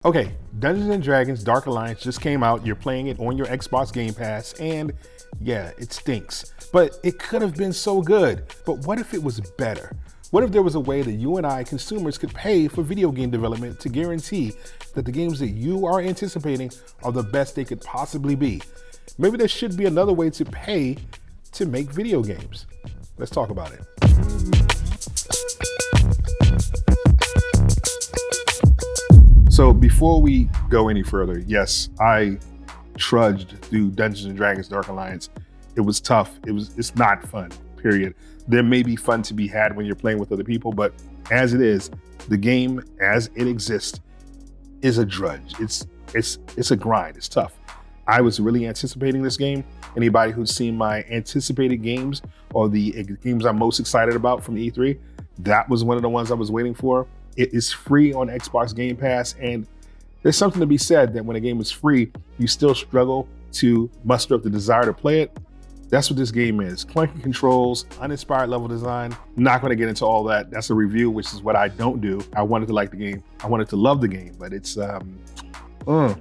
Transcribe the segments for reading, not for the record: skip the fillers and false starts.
Okay, Dungeons and Dragons Dark Alliance just came out. You're playing it on your Xbox Game Pass, and yeah, it stinks. But it could have been so good. But what if it was better? What if there was a way that you and I, consumers, could pay for video game development to guarantee that the games that you are anticipating are the best they could possibly be? Maybe there should be another way to pay to make video games. Let's talk about it. So before we go any further, yes, I trudged through Dungeons and Dragons Dark Alliance. It was tough. It's not fun, period. There may be fun to be had when you're playing with other people, but as it is, the game as it exists is a drudge. It's a grind. It's tough. I was really anticipating this game. Anybody who's seen my anticipated games or the games I'm most excited about from E3, that was one of the ones I was waiting for. It is free on Xbox Game Pass, and there's something to be said that when a game is free, you still struggle to muster up the desire to play it. That's what this game is. Clunky controls, uninspired level design. Not going to get into all that. That's a review, which is what I don't do. I wanted to like the game. I wanted to love the game, but it's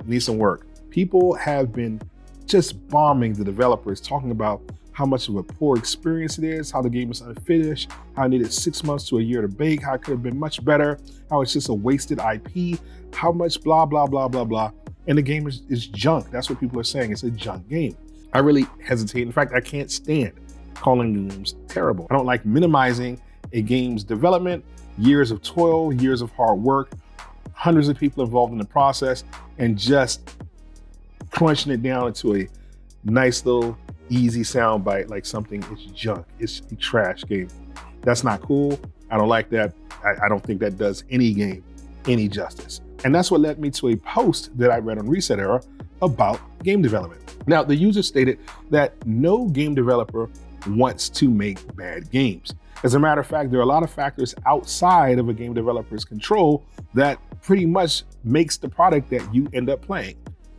needs some work. People have been just bombing the developers, talking about how much of a poor experience it is, how the game is unfinished, how it needed 6 months to a year to bake, how it could have been much better, how it's just a wasted IP, how much blah, blah, blah, blah, blah. And the game is junk. That's what people are saying. It's a junk game. I really hesitate. In fact, I can't stand calling games terrible. I don't like minimizing a game's development, years of toil, years of hard work, hundreds of people involved in the process, and just crunching it down into a nice little easy sound bite like something is junk. It's a trash game. That's not cool. I don't like that. I don't think that does any game any justice. And that's what led me to a post that I read on Reset Era about game development. Now, the user stated that no game developer wants to make bad games. As a matter of fact, there are a lot of factors outside of a game developer's control that pretty much makes the product that you end up playing.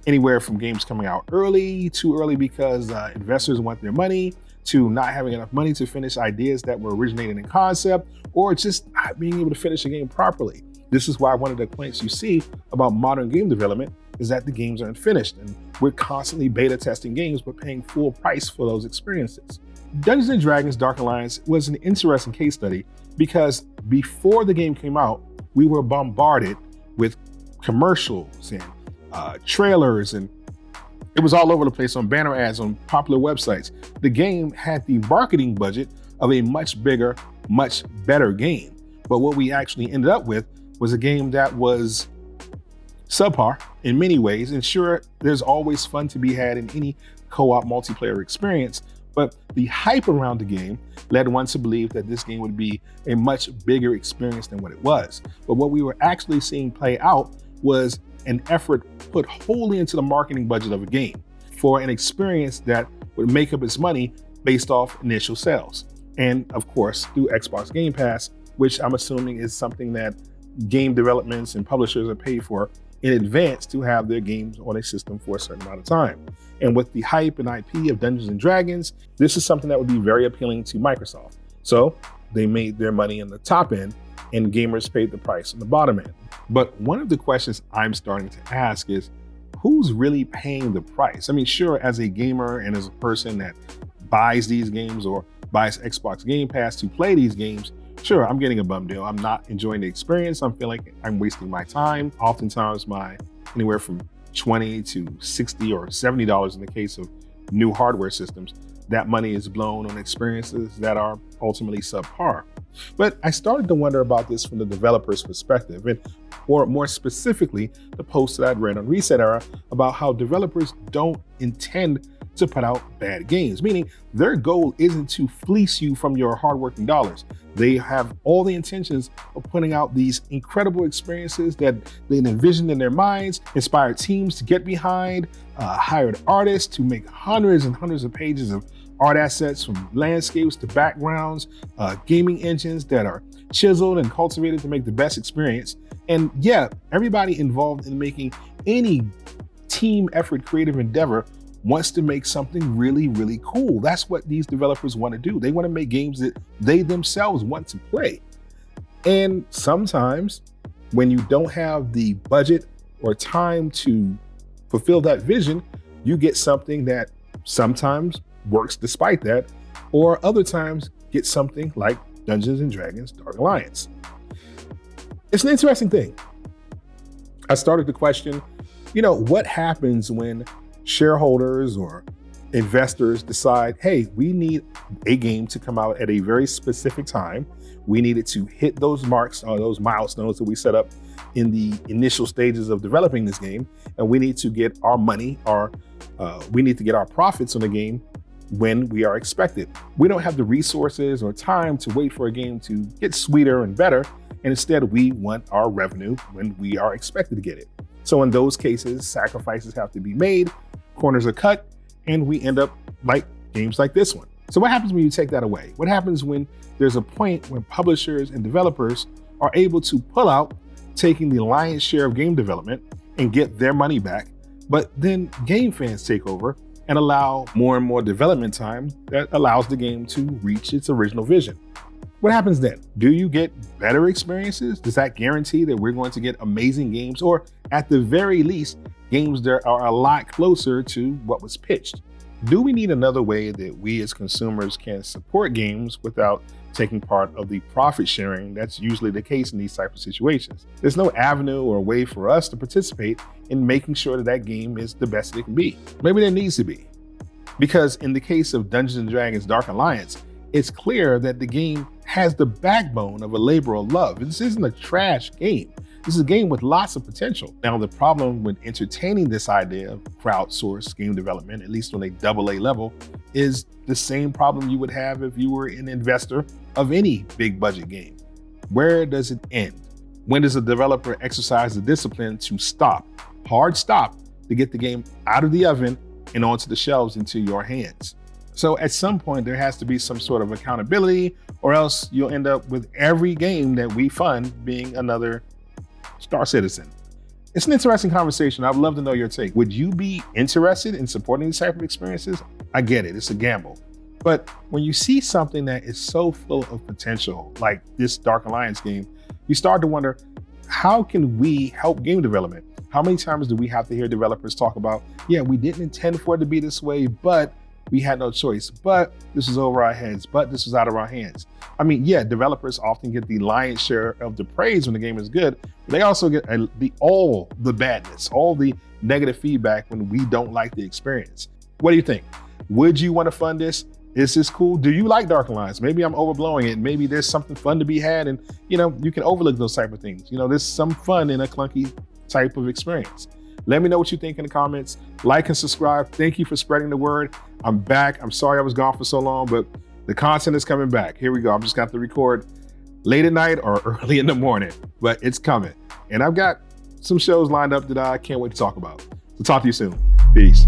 Anywhere from games coming out too early because investors want their money, to not having enough money to finish ideas that were originated in concept, or just not being able to finish a game properly. This is why one of the complaints you see about modern game development is that the games aren't finished, and we're constantly beta testing games but paying full price for those experiences. Dungeons and Dragons Dark Alliance was an interesting case study because before the game came out, we were bombarded with commercials and trailers, and it was all over the place on banner ads on popular websites. The game had the marketing budget of a much bigger, much better game. But what we actually ended up with was a game that was subpar in many ways. And sure, there's always fun to be had in any co-op multiplayer experience, but the hype around the game led one to believe that this game would be a much bigger experience than what it was. But what we were actually seeing play out was an effort put wholly into the marketing budget of a game for an experience that would make up its money based off initial sales. And of course, through Xbox Game Pass, which I'm assuming is something that game developments and publishers are paid for in advance to have their games on a system for a certain amount of time. And with the hype and IP of Dungeons and Dragons, this is something that would be very appealing to Microsoft. So they made their money in the top end and gamers paid the price on the bottom end. But one of the questions I'm starting to ask is, who's really paying the price? I mean, sure, as a gamer and as a person that buys these games or buys Xbox Game Pass to play these games, sure, I'm getting a bum deal. I'm not enjoying the experience. I'm feeling like I'm wasting my time. Oftentimes anywhere from $20 to $60 or $70 in the case of new hardware systems, that money is blown on experiences that are ultimately subpar. But I started to wonder about this from the developer's perspective, or more specifically, the post that I'd read on Reset Era about how developers don't intend to put out bad games, meaning their goal isn't to fleece you from your hardworking dollars. They have all the intentions of putting out these incredible experiences that they envisioned in their minds, inspired teams to get behind, hired artists to make hundreds and hundreds of pages of art assets from landscapes to backgrounds, gaming engines that are chiseled and cultivated to make the best experience. And yeah, everybody involved in making any team effort creative endeavor wants to make something really, really cool. That's what these developers want to do. They want to make games that they themselves want to play. And sometimes when you don't have the budget or time to fulfill that vision, you get something that sometimes works despite that, or other times get something like Dungeons and Dragons Dark Alliance. It's an interesting thing. I started to question, what happens when shareholders or investors decide, hey, we need a game to come out at a very specific time. We need it to hit those marks or those milestones that we set up in the initial stages of developing this game. And we need to get our money, we need to get our profits on the game when we are expected. We don't have the resources or time to wait for a game to get sweeter and better. And instead, we want our revenue when we are expected to get it. So in those cases, sacrifices have to be made, corners are cut, and we end up like games like this one. So what happens when you take that away? What happens when there's a point when publishers and developers are able to pull out, taking the lion's share of game development and get their money back, but then game fans take over and allow more and more development time that allows the game to reach its original vision? What happens then? Do you get better experiences? Does that guarantee that we're going to get amazing games, or at the very least, games that are a lot closer to what was pitched? Do we need another way that we as consumers can support games without taking part of the profit sharing that's usually the case in these types of situations? There's no avenue or way for us to participate in making sure that that game is the best it can be. Maybe there needs to be. Because in the case of Dungeons and Dragons Dark Alliance, it's clear that the game has the backbone of a labor of love. This isn't a trash game. This is a game with lots of potential. Now, the problem with entertaining this idea of crowdsourced game development, at least on a AA level, is the same problem you would have if you were an investor of any big budget game. Where does it end? When does a developer exercise the discipline to stop, hard stop, to get the game out of the oven and onto the shelves into your hands? So at some point, there has to be some sort of accountability, or else you'll end up with every game that we fund being another Star Citizen. It's an interesting conversation. I'd love to know your take. Would you be interested in supporting these type of experiences? I get it, it's a gamble. But when you see something that is so full of potential, like this Dark Alliance game, you start to wonder, how can we help game development? How many times do we have to hear developers talk about, yeah, we didn't intend for it to be this way, but we had no choice, but this was over our heads, but this was out of our hands. I mean, yeah, developers often get the lion's share of the praise when the game is good, but they also get all the badness, all the negative feedback when we don't like the experience. What do you think? Would you want to fund this? Is this cool? Do you like Dark Alliance? Maybe I'm overblowing it. Maybe there's something fun to be had, and you can overlook those type of things. There's some fun in a clunky type of experience. Let me know what you think in the comments. Like and subscribe. Thank you for spreading the word. I'm back. I'm sorry I was gone for so long, but the content is coming back. Here we go. I'm just going to have to record late at night or early in the morning, but it's coming. And I've got some shows lined up that I can't wait to talk about. So talk to you soon. Peace.